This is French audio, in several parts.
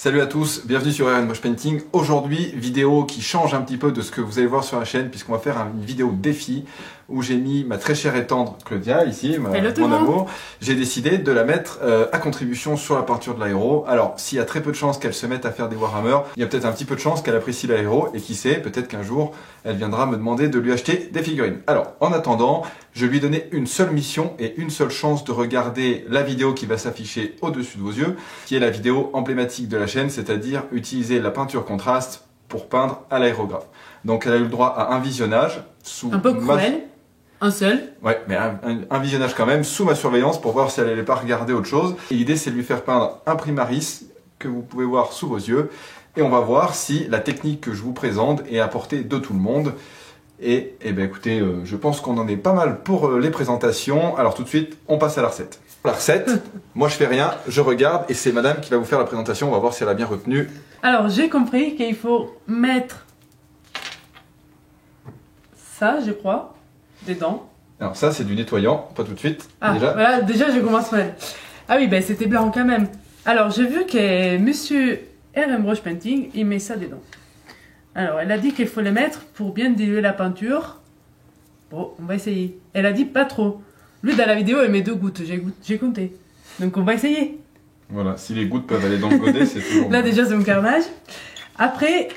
Salut à tous, bienvenue sur RN Painting. Aujourd'hui, vidéo qui change un petit peu de ce que vous allez voir sur la chaîne puisqu'on va faire une vidéo défi où j'ai mis ma très chère et tendre Claudia, ici, mon amour. J'ai décidé de la mettre à contribution sur la peinture de l'aéro. Alors, s'il y a très peu de chances qu'elle se mette à faire des Warhammer, il y a peut-être un petit peu de chance qu'elle apprécie l'aéro et qui sait, peut-être qu'un jour, elle viendra me demander de lui acheter des figurines. Alors, en attendant, je lui ai donné une seule mission et une seule chance de regarder la vidéo qui va s'afficher au-dessus de vos yeux, qui est la vidéo emblématique de la chaîne, c'est-à-dire utiliser la peinture contraste pour peindre à l'aérographe. Donc elle a eu le droit à un visionnage sous... Un peu cruel, un seul. Ouais, mais un visionnage quand même, sous ma surveillance pour voir si elle n'allait pas regarder autre chose. Et l'idée c'est de lui faire peindre un primaris que vous pouvez voir sous vos yeux. Et on va voir si la technique que je vous présente est à portée de tout le monde. Et ben écoutez, je pense qu'on en est pas mal pour les présentations. Alors tout de suite, on passe à la recette. La recette, moi je fais rien, je regarde et c'est madame qui va vous faire la présentation. On va voir si elle a bien retenu. Alors j'ai compris qu'il faut mettre ça, je crois, dedans. Alors ça c'est du nettoyant, pas tout de suite. Ah, voilà, déjà je commence mal. Ah oui, ben c'était blanc quand même. Alors j'ai vu que monsieur RM Painting, il met ça dedans. Alors elle a dit qu'il faut le mettre pour bien diluer la peinture. Bon, on va essayer. Elle a dit pas trop. Lui dans la vidéo elle met 2 gouttes, j'ai compté. Donc on va essayer. Voilà, si les gouttes peuvent aller dans le godet, c'est toujours Là bon. déjà c'est un carnage. Après,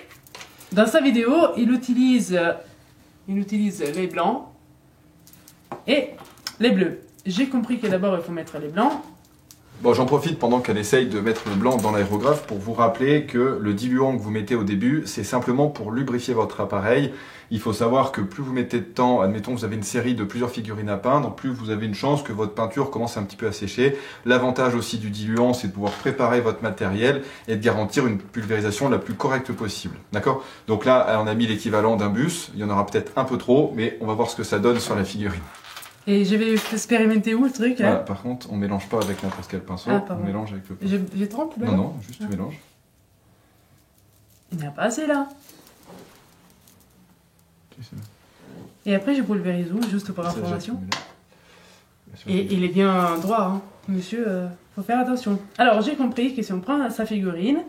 dans sa vidéo, il utilise les blancs et les bleus. J'ai compris que d'abord il faut mettre les blancs. Bon, j'en profite pendant qu'elle essaye de mettre le blanc dans l'aérographe pour vous rappeler que le diluant que vous mettez au début, c'est simplement pour lubrifier votre appareil. Il faut savoir que plus vous mettez de temps, admettons vous avez une série de plusieurs figurines à peindre, plus vous avez une chance que votre peinture commence un petit peu à sécher. L'avantage aussi du diluant, c'est de pouvoir préparer votre matériel et de garantir une pulvérisation la plus correcte possible. D'accord? Donc là, on a mis l'équivalent d'un bus. Il y en aura peut-être un peu trop, mais on va voir ce que ça donne sur la figurine. Et je vais expérimenter où le truc là? Voilà, par contre, on mélange pas avec n'importe quel pinceau, on mélange avec le pinceau. J'ai trempé là? Non, non, juste tu mélanges. Il n'y a pas assez là. Et après je pulvérise où, juste pour information. Et il est bien droit, hein. Monsieur, faut faire attention. Alors j'ai compris que si on prend sa figurine...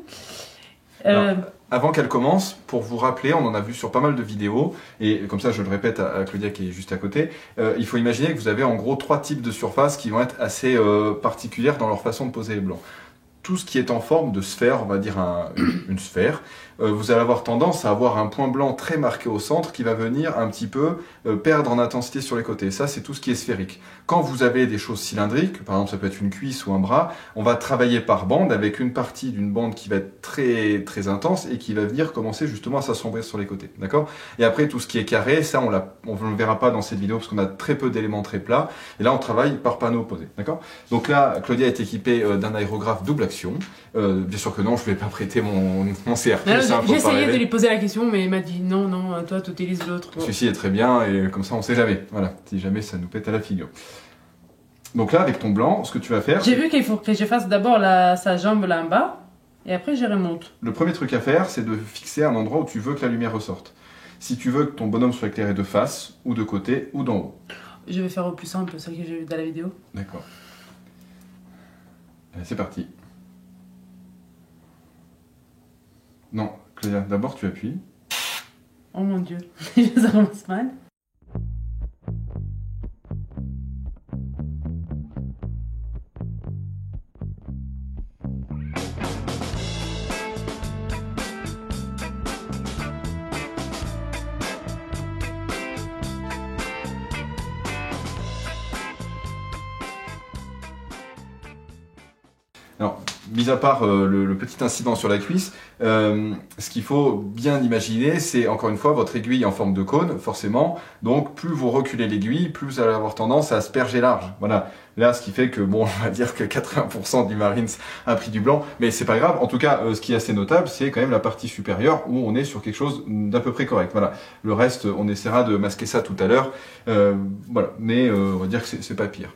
Alors, avant qu'elle commence, pour vous rappeler, on en a vu sur pas mal de vidéos, et comme ça je le répète à Claudia qui est juste à côté, il faut imaginer que vous avez en gros 3 types de surfaces qui vont être assez particulières dans leur façon de poser les blancs. Tout ce qui est en forme de sphère, on va dire une sphère, vous allez avoir tendance à avoir un point blanc très marqué au centre qui va venir un petit peu perdre en intensité sur les côtés. Ça, c'est tout ce qui est sphérique. Quand vous avez des choses cylindriques, par exemple ça peut être une cuisse ou un bras, on va travailler par bande avec une partie d'une bande qui va être très très intense et qui va venir commencer justement à s'assombrir sur les côtés. D'accord? Et après tout ce qui est carré, ça on ne le verra pas dans cette vidéo parce qu'on a très peu d'éléments très plats. Et là on travaille par panneaux opposés. D'accord? Donc là, Claudia est équipée d'un aérographe double action. Bien sûr que non, je ne vais pas prêter mon CRT. J'ai essayé de lui poser la question, mais il m'a dit non, non, toi tu utilises l'autre. Celui-ci est très bien et comme ça on sait jamais. Voilà, si jamais ça nous pète à la figure. Donc là, avec ton blanc, ce que tu vas faire... J'ai vu qu'il faut que je fasse d'abord sa jambe là en bas, et après je remonte. Le premier truc à faire, c'est de fixer un endroit où tu veux que la lumière ressorte. Si tu veux que ton bonhomme soit éclairé de face, ou de côté, ou d'en haut. Je vais faire au plus simple, celle que j'ai vu dans la vidéo. D'accord. C'est parti. Non, Claudia, d'abord tu appuies. Oh mon dieu, ça commence mal. Alors, mis à part le petit incident sur la cuisse, ce qu'il faut bien imaginer, c'est encore une fois votre aiguille en forme de cône, forcément. Donc, plus vous reculez l'aiguille, plus vous allez avoir tendance à asperger large. Voilà. Là, ce qui fait que, bon, on va dire que 80% du Marines a pris du blanc, mais c'est pas grave. En tout cas, ce qui est assez notable, c'est quand même la partie supérieure où on est sur quelque chose d'à peu près correct. Voilà. Le reste, on essaiera de masquer ça tout à l'heure. Voilà. Mais on va dire que c'est pas pire.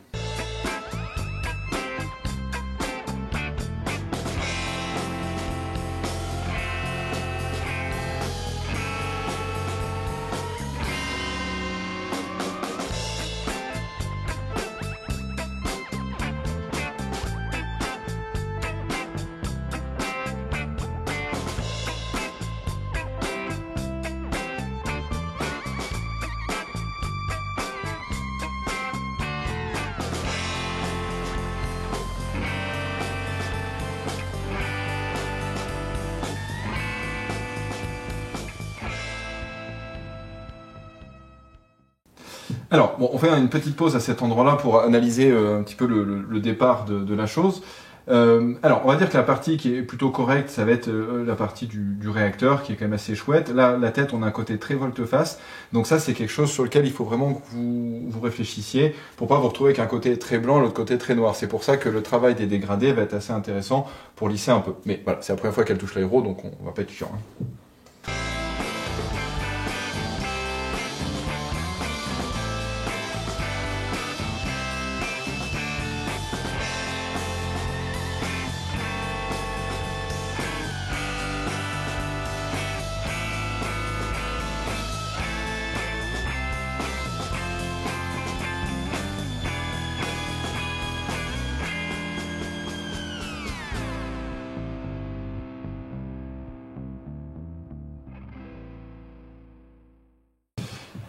Alors, bon, on fait une petite pause à cet endroit-là pour analyser un petit peu le départ de la chose. Alors, on va dire que la partie qui est plutôt correcte, ça va être la partie du réacteur, qui est quand même assez chouette. Là, la tête, on a un côté très volte-face. Donc ça, c'est quelque chose sur lequel il faut vraiment que vous réfléchissiez pour pas vous retrouver avec un côté très blanc et l'autre côté très noir. C'est pour ça que le travail des dégradés va être assez intéressant pour lisser un peu. Mais voilà, c'est la première fois qu'elle touche l'aéro, donc on va pas être chiant. Hein.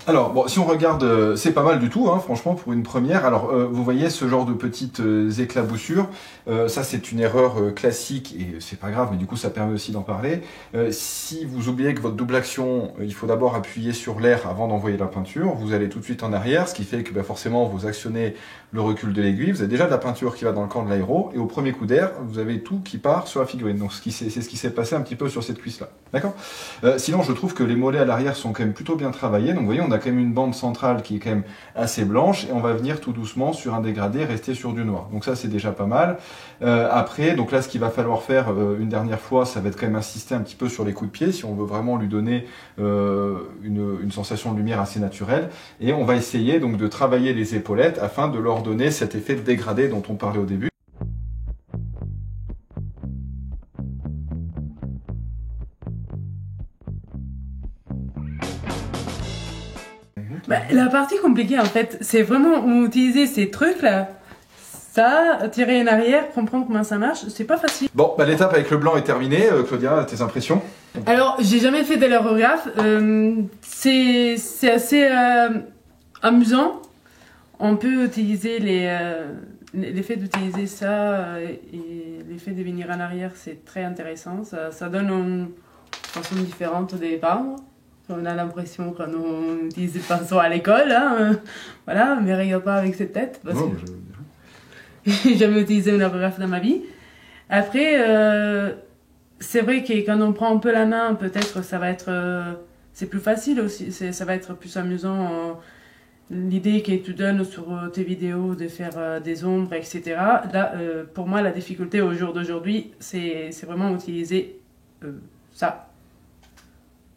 Alors, bon, si on regarde, c'est pas mal du tout, hein, franchement, pour une première. Alors, vous voyez ce genre de petites éclaboussures. Ça, c'est une erreur classique et c'est pas grave, mais du coup, ça permet aussi d'en parler. Si vous oubliez que votre double action, il faut d'abord appuyer sur l'air avant d'envoyer la peinture. Vous allez tout de suite en arrière, ce qui fait que forcément, vous actionnez le recul de l'aiguille. Vous avez déjà de la peinture qui va dans le camp de l'aéro. Et au premier coup d'air, vous avez tout qui part sur la figurine. Donc, c'est ce qui s'est passé un petit peu sur cette cuisse-là. D'accord ? Sinon, je trouve que les mollets à l'arrière sont quand même plutôt bien travaillés. Donc, vous voyez, on a quand même une bande centrale qui est quand même assez blanche et on va venir tout doucement sur un dégradé, rester sur du noir. Donc ça, c'est déjà pas mal. Après, donc là, ce qu'il va falloir faire une dernière fois, ça va être quand même insister un petit peu sur les coups de pied si on veut vraiment lui donner une sensation de lumière assez naturelle. Et on va essayer donc de travailler les épaulettes afin de leur donner cet effet de dégradé dont on parlait au début. La partie compliquée, en fait, c'est vraiment utiliser ces trucs-là. Ça, tirer en arrière, comprendre comment ça marche, c'est pas facile. Bon, l'étape avec le blanc est terminée. Claudia, tes impressions? Alors, j'ai jamais fait d'aérographe. C'est assez amusant. On peut utiliser l'effet d'utiliser ça et l'effet de venir en arrière, c'est très intéressant. Ça donne une façon différente des peindre. On a l'impression qu'on utilise des pinceaux à l'école, hein. Voilà, mais regarde pas avec cette tête, parce que j'ai jamais utilisé un aérographe dans ma vie. Après, c'est vrai que quand on prend un peu la main, peut-être ça va être, c'est plus facile aussi, ça va être plus amusant. L'idée que tu donnes sur tes vidéos de faire des ombres, etc. Là, pour moi, la difficulté au jour d'aujourd'hui, c'est vraiment utiliser ça.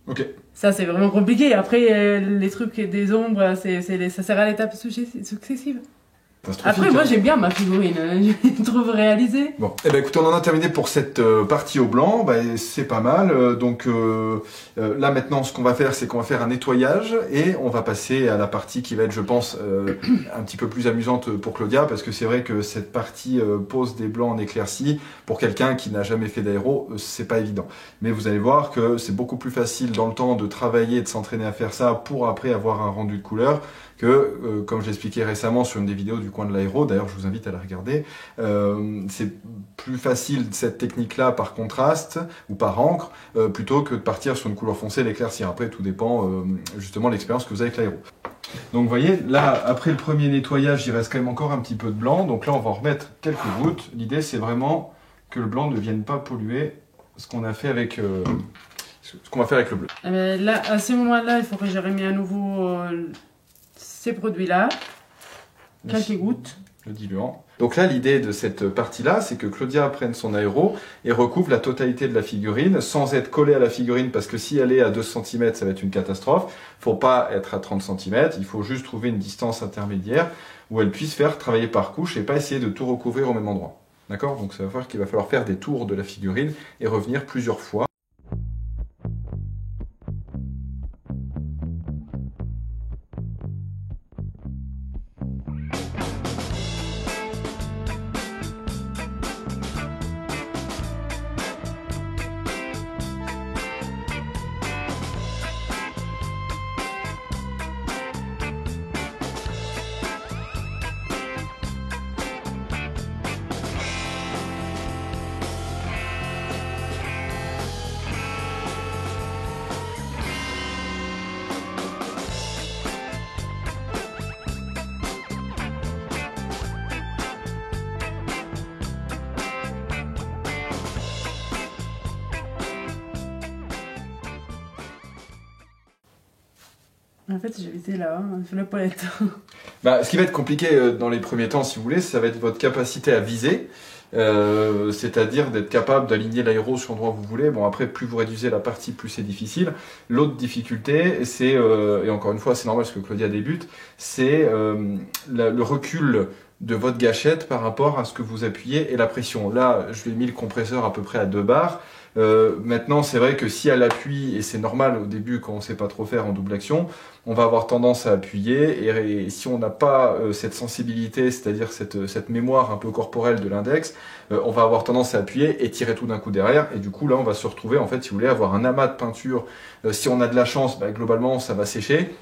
Ok. Ça, c'est vraiment compliqué. Après, les trucs des ombres, ça sert à l'étape successive. Après, moi, j'aime bien ma figurine. Je la trouve réalisée. Bon, eh ben, écoutez, on en a terminé pour cette partie au blanc. C'est pas mal. Donc là, maintenant, ce qu'on va faire, c'est qu'on va faire un nettoyage et on va passer à la partie qui va être, je pense, un petit peu plus amusante pour Claudia, parce que c'est vrai que cette partie pose des blancs en éclaircie, pour quelqu'un qui n'a jamais fait d'aéro, c'est pas évident. Mais vous allez voir que c'est beaucoup plus facile dans le temps de travailler et de s'entraîner à faire ça pour après avoir un rendu de couleur que, comme je l'expliquais récemment sur une des vidéos du coin de l'aéro, d'ailleurs je vous invite à la regarder, c'est plus facile cette technique-là par contraste ou par encre, plutôt que de partir sur une couleur foncée et l'éclaircir. Après, tout dépend justement de l'expérience que vous avez avec l'aéro. Donc vous voyez, là, après le premier nettoyage, il reste quand même encore un petit peu de blanc. Donc là, on va en remettre quelques gouttes. L'idée, c'est vraiment que le blanc ne vienne pas polluer ce qu'on a fait avec... ce qu'on va faire avec le bleu. Là, à ce moment-là, il faut que je remette à nouveau ces produits-là, quelques gouttes. Le diluant. Donc là, l'idée de cette partie-là, c'est que Claudia prenne son aéro et recouvre la totalité de la figurine sans être collée à la figurine, parce que si elle est à 2 cm, ça va être une catastrophe. Faut pas être à 30 cm, il faut juste trouver une distance intermédiaire où elle puisse faire travailler par couche et pas essayer de tout recouvrir au même endroit. D'accord? Donc ça va faire qu'il va falloir faire des tours de la figurine et revenir plusieurs fois. En fait, j'ai visé là, sur la palette. Bah, ce qui va être compliqué dans les premiers temps, si vous voulez, ça va être votre capacité à viser. C'est-à-dire d'être capable d'aligner l'aéro sur l'endroit où vous voulez. Bon, après, plus vous réduisez la partie, plus c'est difficile. L'autre difficulté, c'est, et encore une fois, c'est normal parce que Claudia débute, c'est le recul de votre gâchette par rapport à ce que vous appuyez et la pression. Là, je lui ai mis le compresseur à peu près à 2 bars. Maintenant, c'est vrai que si elle appuie, et c'est normal au début quand on ne sait pas trop faire en double action, on va avoir tendance à appuyer, et si on n'a pas cette sensibilité, c'est-à-dire cette mémoire un peu corporelle de l'index, on va avoir tendance à appuyer et tirer tout d'un coup derrière, et du coup là on va se retrouver, en fait, si vous voulez, avoir un amas de peinture. Si on a de la chance, bah, globalement ça va sécher.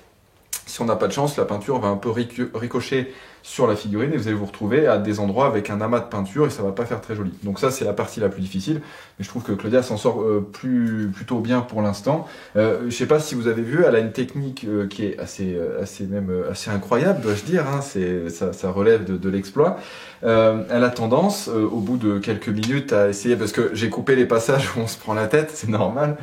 Si on n'a pas de chance, la peinture va un peu ricocher sur la figurine et vous allez vous retrouver à des endroits avec un amas de peinture et ça va pas faire très joli. Donc ça, c'est la partie la plus difficile, mais je trouve que Claudia s'en sort plutôt bien pour l'instant. Je sais pas si vous avez vu, elle a une technique qui est assez incroyable, dois-je dire, hein, ça relève de l'exploit. Elle a tendance, au bout de quelques minutes, à essayer, parce que j'ai coupé les passages où on se prend la tête, c'est normal.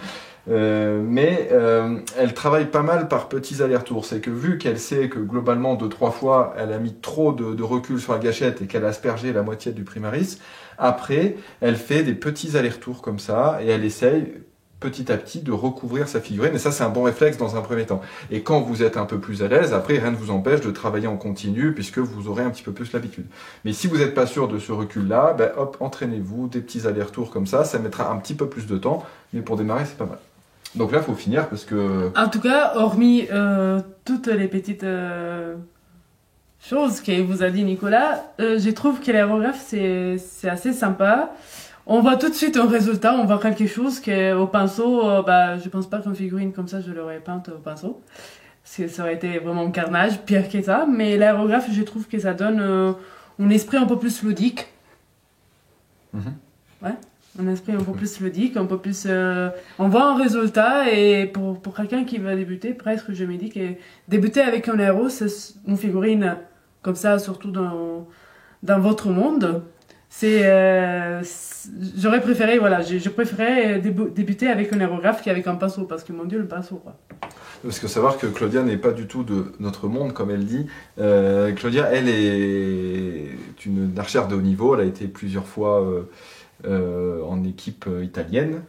Elle travaille pas mal par petits allers-retours. C'est que vu qu'elle sait que globalement 2-3 fois elle a mis trop de recul sur la gâchette et qu'elle a aspergé la moitié du primaris, après elle fait des petits allers-retours comme ça et elle essaye petit à petit de recouvrir sa figurine, et ça c'est un bon réflexe dans un premier temps. Et quand vous êtes un peu plus à l'aise, après rien ne vous empêche de travailler en continu puisque vous aurez un petit peu plus l'habitude. Mais si vous n'êtes pas sûr de ce recul-là, ben hop, entraînez-vous, des petits allers-retours comme ça mettra un petit peu plus de temps, mais pour démarrer c'est pas mal. Donc là, il faut finir parce que... En tout cas, hormis toutes les petites choses que vous a dit Nicolas, je trouve que l'aérographe, c'est assez sympa. On voit tout de suite un résultat, on voit quelque chose qu'au pinceau, je pense pas qu'une figurine comme ça, je l'aurais peinte au pinceau. Parce que ça aurait été vraiment un carnage, pire que ça. Mais l'aérographe, je trouve que ça donne un esprit un peu plus ludique. Ouais. Un esprit un peu plus ludique, un peu plus... on voit un résultat, et pour quelqu'un qui va débuter, presque je me dis que débuter avec un aéro, c'est une figurine comme ça, surtout dans votre monde, j'aurais préféré, voilà, je préférais débuter avec un aérographe qu'avec un pinceau, parce que mon Dieu, le pinceau, quoi. Parce que savoir que Claudia n'est pas du tout de notre monde, comme elle dit. Claudia, elle est une archère de haut niveau, elle a été plusieurs fois... en équipe italienne,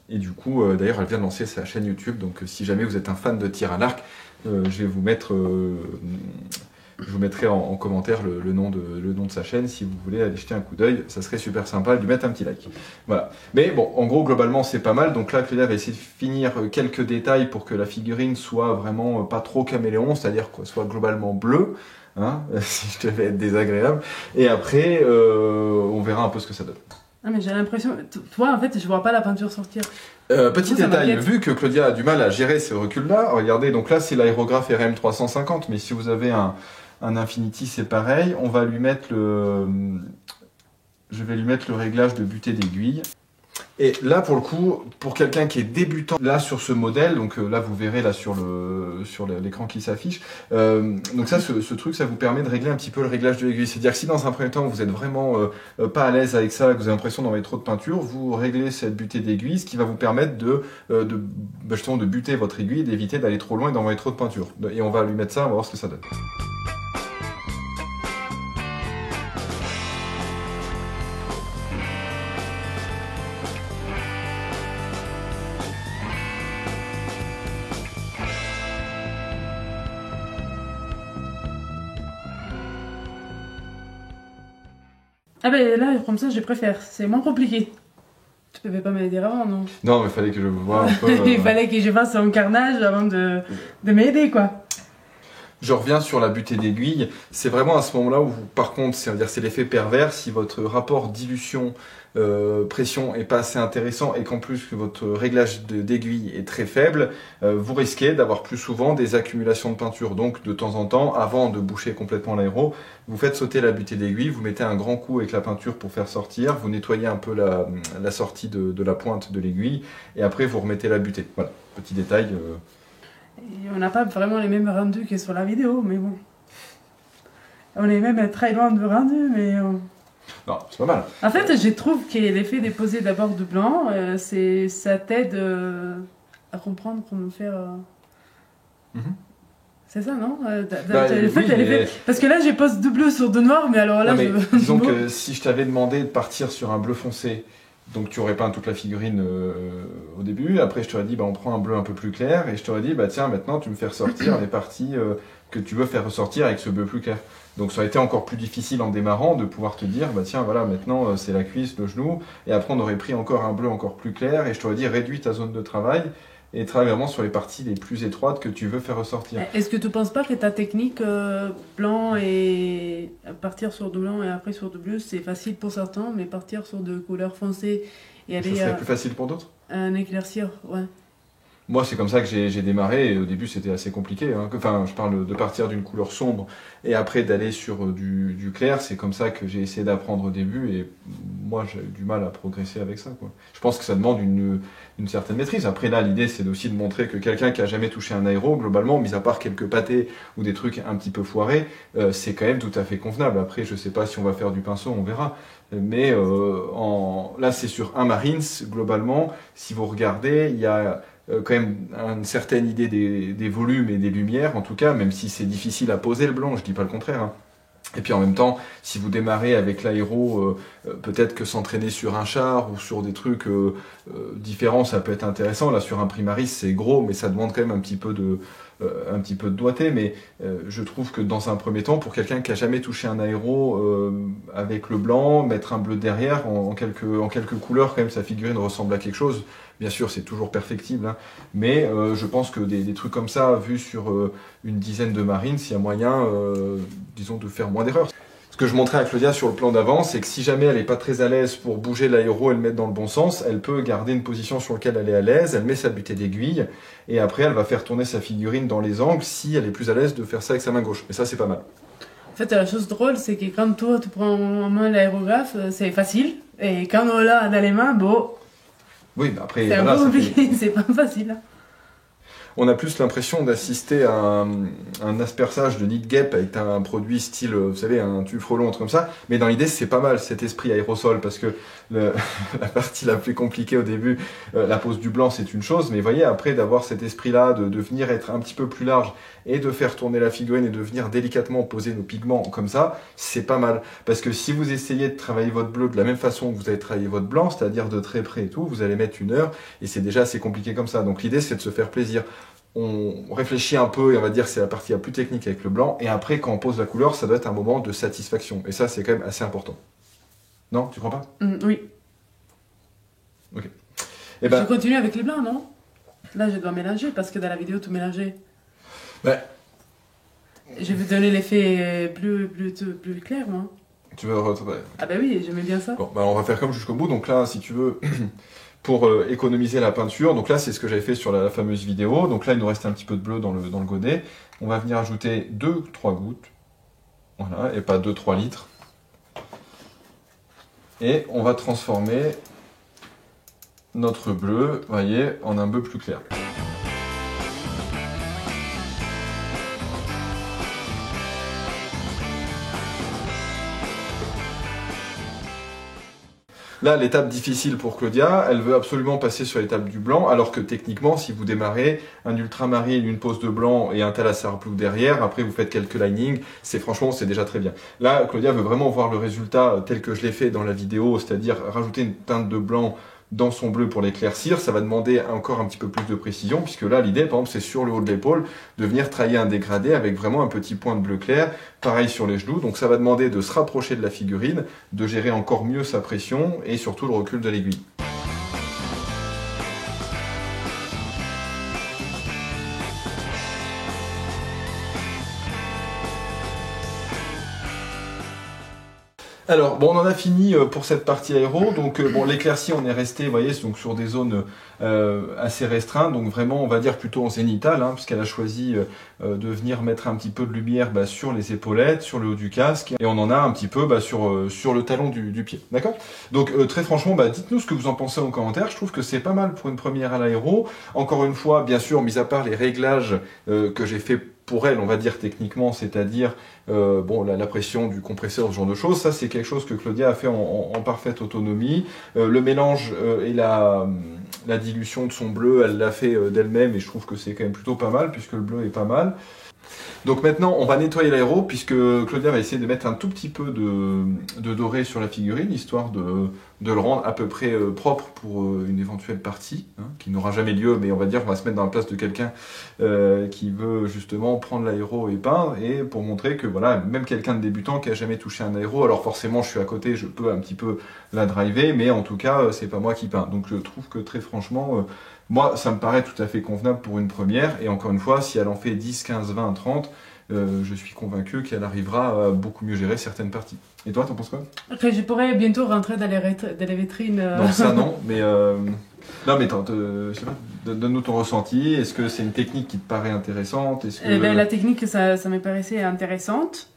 et du coup d'ailleurs elle vient de lancer sa chaîne YouTube, donc si jamais vous êtes un fan de tir à l'arc, je vous mettrai en commentaire le nom de sa chaîne si vous voulez aller jeter un coup d'œil, ça serait super sympa de lui mettre un petit like. Voilà. Mais bon, en gros globalement c'est pas mal, donc là Claudia va essayer de finir quelques détails pour que la figurine soit vraiment pas trop caméléon, c'est-à-dire qu'elle soit globalement bleue. Hein, si je devais être désagréable, et après on verra un peu ce que ça donne. Ah, mais j'ai l'impression, toi en fait je vois pas la peinture sortir. Petit détail, vu que Claudia a du mal à gérer ce recul là, regardez, donc là c'est l'aérographe RM350, mais si vous avez un Infinity c'est pareil, on va lui mettre je vais lui mettre le réglage de butée d'aiguille. Et là, pour le coup, pour quelqu'un qui est débutant, là sur ce modèle, donc là vous verrez là sur l'écran qui s'affiche, donc ça, ce truc, ça vous permet de régler un petit peu le réglage de l'aiguille. C'est-à-dire que si dans un premier temps vous êtes vraiment pas à l'aise avec ça, que vous avez l'impression d'envoyer trop de peinture, vous réglez cette butée d'aiguille, ce qui va vous permettre justement de buter votre aiguille, d'éviter d'aller trop loin et d'envoyer trop de peinture. Et on va lui mettre ça, on va voir ce que ça donne. Ah ben là, comme ça, je préfère. C'est moins compliqué. Tu pouvais pas me le dire avant, non? Non, mais il fallait que je vois un peu... Il fallait que je fasse un carnage avant de m'aider, quoi. Je reviens sur la butée d'aiguille. C'est vraiment à ce moment-là où, par contre, c'est l'effet pervers. Si votre rapport dilution pression est pas assez intéressant et qu'en plus que votre réglage d'aiguille est très faible, vous risquez d'avoir plus souvent des accumulations de peinture. Donc de temps en temps, avant de boucher complètement l'aéro, vous faites sauter la butée d'aiguille, vous mettez un grand coup avec la peinture pour faire sortir, vous nettoyez un peu la sortie de la pointe de l'aiguille et après vous remettez la butée. Voilà, petit détail. Et on n'a pas vraiment les mêmes rendus que sur la vidéo, mais bon. On est même très loin de rendu, mais... Non, c'est pas mal. En fait, je trouve que l'effet de poser d'abord du blanc, ça t'aide à comprendre comment faire C'est ça, non oui, Parce que là, j'ai posé 2 bleus sur 2 noirs, mais alors là, disons que si je t'avais demandé de partir sur un bleu foncé, donc tu aurais peint toute la figurine au début, après je t'aurais dit on prend un bleu un peu plus clair, et je t'aurais dit tiens, maintenant tu me fais ressortir les parties que tu veux faire ressortir avec ce bleu plus clair. Donc ça aurait été encore plus difficile en démarrant de pouvoir te dire tiens voilà, maintenant c'est la cuisse, le genou, et après on aurait pris encore un bleu encore plus clair, et je t'aurais dit réduis ta zone de travail, et travaille vraiment sur les parties les plus étroites que tu veux faire ressortir. Est-ce que tu ne penses pas que ta technique blanc et partir sur du blanc et après sur du bleu, c'est facile pour certains, mais partir sur de couleurs foncées et aller... Ça serait plus facile pour d'autres? Un éclaircir, ouais. Moi, c'est comme ça que j'ai démarré, et au début, c'était assez compliqué. Enfin, je parle de partir d'une couleur sombre, et après d'aller sur du clair, c'est comme ça que j'ai essayé d'apprendre au début, et moi, j'ai eu du mal à progresser avec ça, quoi. Je pense que ça demande une certaine maîtrise. Après, là, l'idée, c'est aussi de montrer que quelqu'un qui a jamais touché un aéro, globalement, mis à part quelques pâtés ou des trucs un petit peu foirés, c'est quand même tout à fait convenable. Après, je sais pas si on va faire du pinceau, on verra. Mais là, c'est sur un Marines, globalement. Si vous regardez, il y a quand même une certaine idée des volumes et des lumières, en tout cas, même si c'est difficile à poser le blanc, je dis pas le contraire. Et puis en même temps, si vous démarrez avec l'aéro, peut-être que s'entraîner sur un char ou sur des trucs différents, ça peut être intéressant. Là, sur un Primaris, c'est gros, mais ça demande quand même un petit peu de doigté. Mais je trouve que dans un premier temps, pour quelqu'un qui a jamais touché un aéro avec le blanc, mettre un bleu derrière, en quelques couleurs, quand même, sa figurine ressemble à quelque chose. Bien sûr, c'est toujours perfectible, mais je pense que des trucs comme ça, vus sur une dizaine de Marines, il y a moyen, disons, de faire moins d'erreurs. Ce que je montrais à Claudia sur le plan d'avant, c'est que si jamais elle n'est pas très à l'aise pour bouger l'aéro et le mettre dans le bon sens, elle peut garder une position sur laquelle elle est à l'aise, elle met sa butée d'aiguille, et après elle va faire tourner sa figurine dans les angles si elle est plus à l'aise de faire ça avec sa main gauche. Et ça, c'est pas mal. En fait, la chose drôle, c'est que quand toi, tu prends en main l'aérographe, c'est facile, et quand on l'a dans les mains, bon... Oui, mais après, c'est un peu compliqué, c'est pas facile. On a plus l'impression d'assister à un asperçage de nid de guêpe avec un produit style, vous savez, un tube frelon, un truc comme ça. Mais dans l'idée, c'est pas mal cet esprit aérosol, parce que la partie la plus compliquée au début, la pose du blanc, c'est une chose. Mais vous voyez, après d'avoir cet esprit-là, de venir être un petit peu plus large et de faire tourner la figurine et de venir délicatement poser nos pigments comme ça, c'est pas mal. Parce que si vous essayez de travailler votre bleu de la même façon que vous avez travaillé votre blanc, c'est-à-dire de très près et tout, vous allez mettre 1 heure et c'est déjà assez compliqué comme ça. Donc l'idée, c'est de se faire plaisir. On réfléchit un peu et on va dire que c'est la partie la plus technique avec le blanc. Et après, quand on pose la couleur, ça doit être un moment de satisfaction. Et ça, c'est quand même assez important. Non, tu crois pas? Oui. Ok. Je continue avec les blancs, non? Là, je dois mélanger parce que dans la vidéo, tout mélanger. Je vais donner l'effet plus clair, moi. Tu veux retrouver? Ah bah oui, j'aimais bien ça. Bon, on va faire comme jusqu'au bout. Donc là, si tu veux... pour économiser la peinture, donc là c'est ce que j'avais fait sur la fameuse vidéo, donc là il nous reste un petit peu de bleu dans le godet, on va venir ajouter 2-3 gouttes, voilà, et pas 2-3 litres, et on va transformer notre bleu, vous voyez, en un bleu plus clair. Là, l'étape difficile pour Claudia, elle veut absolument passer sur l'étape du blanc, alors que techniquement, si vous démarrez un ultramarine, une pose de blanc et un thalassar blue derrière, après vous faites quelques linings, franchement, c'est déjà très bien. Là, Claudia veut vraiment voir le résultat tel que je l'ai fait dans la vidéo, c'est-à-dire rajouter une teinte de blanc dans son bleu pour l'éclaircir. Ça va demander encore un petit peu plus de précision, puisque là, l'idée, par exemple, c'est sur le haut de l'épaule, de venir travailler un dégradé avec vraiment un petit point de bleu clair, pareil sur les genoux. Donc ça va demander de se rapprocher de la figurine, de gérer encore mieux sa pression, et surtout le recul de l'aiguille. Alors, bon, on en a fini pour cette partie aéro. Donc, bon, l'éclaircie, on est resté, vous voyez, donc sur des zones assez restreintes. Donc, vraiment, on va dire plutôt en zénithal, puisqu'elle a choisi de venir mettre un petit peu de lumière sur les épaulettes, sur le haut du casque. Et on en a un petit peu sur le talon du pied. D'accord? Donc, très franchement, dites-nous ce que vous en pensez en commentaire. Je trouve que c'est pas mal pour une première à l'aéro. Encore une fois, bien sûr, mis à part les réglages que j'ai fait pour elle, on va dire techniquement, c'est-à-dire la pression du compresseur, ce genre de choses, ça c'est quelque chose que Claudia a fait en parfaite autonomie. Le mélange et la dilution de son bleu, elle l'a fait d'elle-même et je trouve que c'est quand même plutôt pas mal puisque le bleu est pas mal. Donc maintenant, on va nettoyer l'aéro puisque Claudia va essayer de mettre un tout petit peu de doré sur la figurine, histoire de le rendre à peu près propre pour une éventuelle partie, hein, qui n'aura jamais lieu, mais on va dire qu'on va se mettre dans la place de quelqu'un qui veut justement prendre l'aéro et peindre, et pour montrer que voilà, même quelqu'un de débutant qui a jamais touché un aéro, alors forcément je suis à côté, je peux un petit peu la driver, mais en tout cas c'est pas moi qui peins. Donc je trouve que très franchement... moi, ça me paraît tout à fait convenable pour une première, et encore une fois, si elle en fait 10, 15, 20, 30, je suis convaincu qu'elle arrivera à beaucoup mieux gérer certaines parties. Et toi, t'en penses quoi? Après, je pourrais bientôt rentrer dans les vitrines. Non, ça non, mais... non, mais attends, je sais pas, donne-nous ton ressenti. Est-ce que c'est une technique qui te paraît intéressante? Est-ce que... la technique, ça me paraissait intéressante,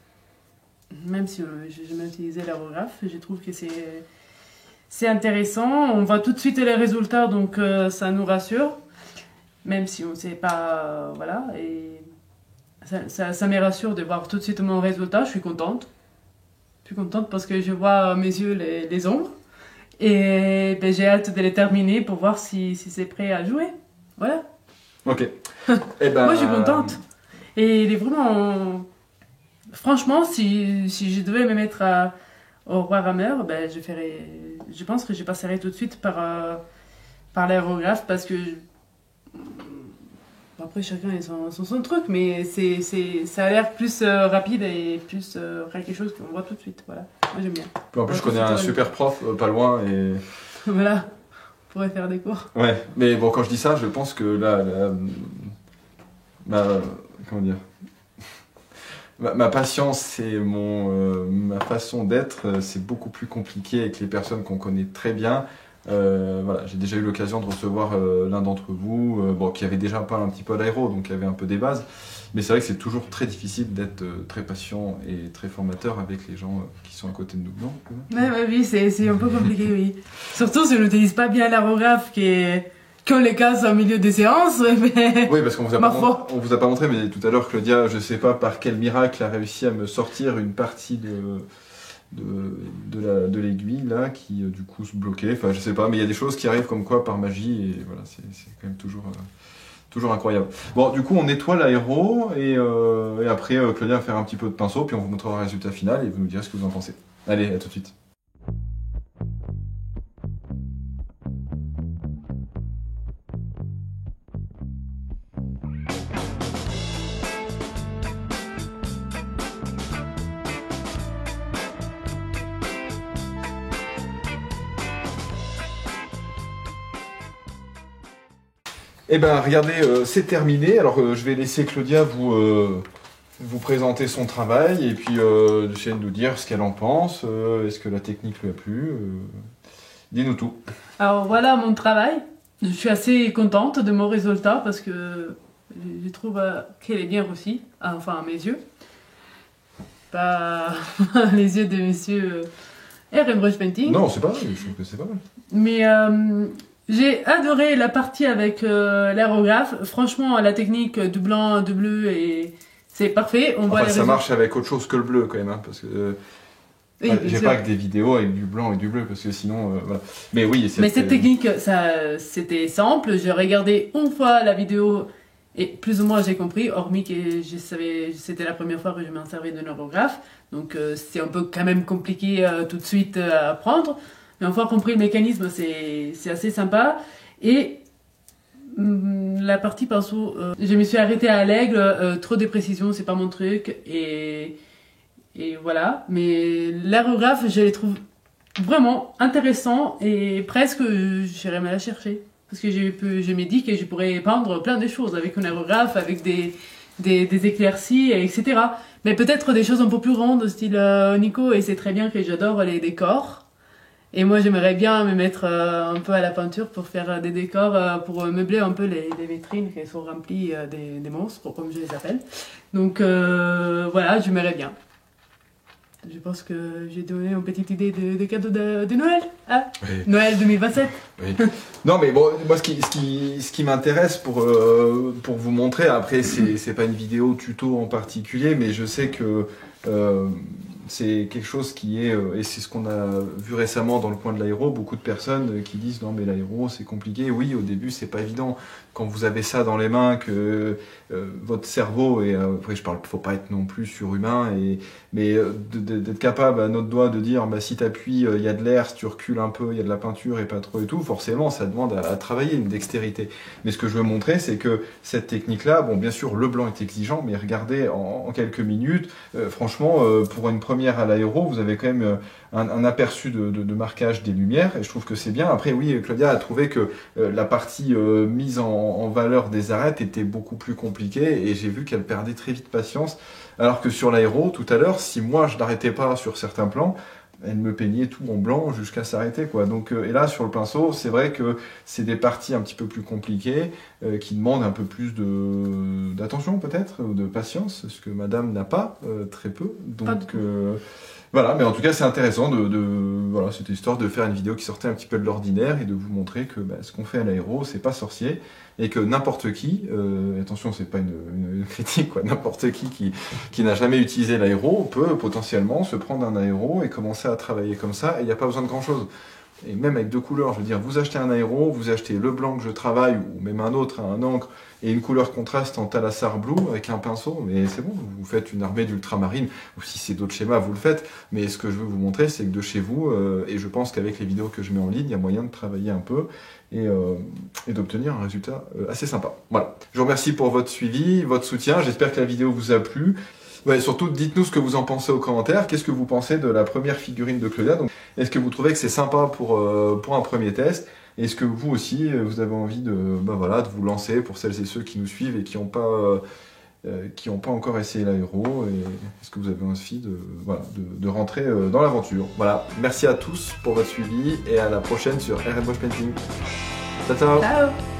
même si j'ai jamais utilisé l'aérographe, je trouve que c'est intéressant, on voit tout de suite les résultats, donc ça nous rassure, même si on ne sait pas, voilà, et ça me rassure de voir tout de suite mon résultat, je suis contente parce que je vois à mes yeux les ombres, et ben, j'ai hâte de les terminer pour voir si c'est prêt à jouer, voilà. Ok. Eh ben... Moi je suis contente, et il est vraiment, franchement, si je devais me mettre au Warhammer, ben, je pense que je passerai tout de suite par l'aérographe parce que après chacun a son truc, mais ça a l'air plus rapide et plus quelque chose qu'on voit tout de suite, voilà. Moi j'aime bien. En plus je connais un super prof pas loin et... voilà, on pourrait faire des cours. Ouais, mais bon, quand je dis ça, je pense que là comment dire, ma patience et ma façon d'être, c'est beaucoup plus compliqué avec les personnes qu'on connaît très bien. Voilà, j'ai déjà eu l'occasion de recevoir l'un d'entre vous, qui avait déjà peint un petit peu à l'aéro, donc qui avait un peu des bases. Mais c'est vrai que c'est toujours très difficile d'être très patient et très formateur avec les gens qui sont à côté de nous, non? Oui, c'est un peu compliqué, oui. Surtout si on n'utilise pas bien l'aérographe qu'on les casse au milieu des séances, mais... Oui, parce qu'on vous a pas montré, mais tout à l'heure, Claudia, je sais pas par quel miracle, a réussi à me sortir une partie de l'aiguille, là, qui du coup se bloquait. Enfin, je sais pas, mais il y a des choses qui arrivent comme quoi par magie, et voilà, c'est quand même toujours incroyable. Bon, du coup, on nettoie l'aéro, et après, Claudia va faire un petit peu de pinceau, puis on vous montrera le résultat final, et vous nous direz ce que vous en pensez. Allez, à tout de suite. Eh ben, regardez, c'est terminé. Alors, je vais laisser Claudia vous présenter son travail et puis essayer de nous dire ce qu'elle en pense. Est-ce que la technique lui a plu? Dis-nous tout. Alors voilà mon travail. Je suis assez contente de mon résultat parce que je trouve qu'elle est bien réussie, enfin à mes yeux. Pas les yeux de monsieur RM Brush Painting. Non, c'est pas mal, je trouve que c'est pas mal. Mais j'ai adoré la partie avec l'aérographe. Franchement, la technique du blanc, du bleu, c'est parfait. On voit ça marche avec autre chose que le bleu quand même, hein, parce que oui, j'ai pas que des vidéos avec du blanc et du bleu, parce que sinon, voilà. Mais oui, cette technique, c'était simple. J'ai regardé une fois la vidéo et plus ou moins j'ai compris, hormis que je savais, c'était la première fois que je m'en servais d'un aérographe. Donc c'est un peu quand même compliqué tout de suite à apprendre. Mais une fois compris le mécanisme, c'est assez sympa. Et la partie pinceau, je me suis arrêtée à l'aigle, trop de précision, c'est pas mon truc. Et voilà. Mais l'aérographe, je les trouve vraiment intéressants et presque j'irais me la chercher. Parce que je me dis que je pourrais peindre plein de choses avec un aérographe, avec des éclaircies, etc. Mais peut-être des choses un peu plus grandes, style Nico, et c'est très bien que j'adore les décors. Et moi, j'aimerais bien me mettre un peu à la peinture pour faire des décors, pour meubler un peu les vitrines qui sont remplies des monstres, comme je les appelle. Donc voilà, j'aimerais bien. Je pense que j'ai donné une petite idée de cadeau de Noël. Hein, oui. Noël 2027. Oui. Non, mais bon, moi, ce qui m'intéresse pour vous montrer, après, c'est pas une vidéo tuto en particulier, mais je sais que c'est quelque chose qui est, et c'est ce qu'on a vu récemment dans le coin de l'aéro, beaucoup de personnes qui disent non mais l'aéro c'est compliqué. Oui, au début c'est pas évident. Quand vous avez ça dans les mains, que votre cerveau, et après faut pas être non plus surhumain, mais d'être capable à notre doigt de dire bah, si t'appuies, il y a de l'air, si tu recules un peu, il y a de la peinture et pas trop et tout, forcément ça demande à travailler, une dextérité. Mais ce que je veux montrer, c'est que cette technique-là, bon bien sûr le blanc est exigeant, mais regardez en quelques minutes, franchement, pour une première à l'aéro, vous avez quand même un aperçu de marquage des lumières, et je trouve que c'est bien. Après oui, Claudia a trouvé que la partie mise en valeur des arêtes était beaucoup plus compliquée, et j'ai vu qu'elle perdait très vite patience, alors que sur l'aéro, tout à l'heure, si moi je n'arrêtais pas sur certains plans, elle me peignait tout en blanc jusqu'à s'arrêter, quoi. Donc, et là, sur le pinceau, c'est vrai que c'est des parties un petit peu plus compliquées, qui demandent un peu plus d'attention, peut-être, ou de patience, ce que madame n'a pas, très peu. Donc, voilà, mais en tout cas, c'est intéressant voilà, cette histoire de faire une vidéo qui sortait un petit peu de l'ordinaire et de vous montrer que ce qu'on fait à l'aéro, c'est pas sorcier, et que n'importe qui, attention, c'est pas une critique, quoi, n'importe qui n'a jamais utilisé l'aéro peut potentiellement se prendre un aéro et commencer à travailler comme ça, et il n'y a pas besoin de grand chose. Et même avec 2 couleurs, je veux dire, vous achetez un aéro, vous achetez le blanc que je travaille, ou même un autre, un encre, et une couleur contraste en Talassar Blue avec un pinceau, mais c'est bon, vous faites une armée d'ultramarine, ou si c'est d'autres schémas, vous le faites, mais ce que je veux vous montrer, c'est que de chez vous, et je pense qu'avec les vidéos que je mets en ligne, il y a moyen de travailler un peu, et d'obtenir un résultat assez sympa. Voilà, je vous remercie pour votre suivi, votre soutien, j'espère que la vidéo vous a plu. Ouais, surtout, dites-nous ce que vous en pensez aux commentaires. Qu'est-ce que vous pensez de la première figurine de Claudia? Donc, est-ce que vous trouvez que c'est sympa pour un premier test? Est-ce que vous aussi, vous avez envie de vous lancer pour celles et ceux qui nous suivent et qui n'ont pas encore essayé l'aéro? Et est-ce que vous avez envie de rentrer dans l'aventure? Voilà, merci à tous pour votre suivi et à la prochaine sur RM Wash Painting. Ciao, ciao. Ciao.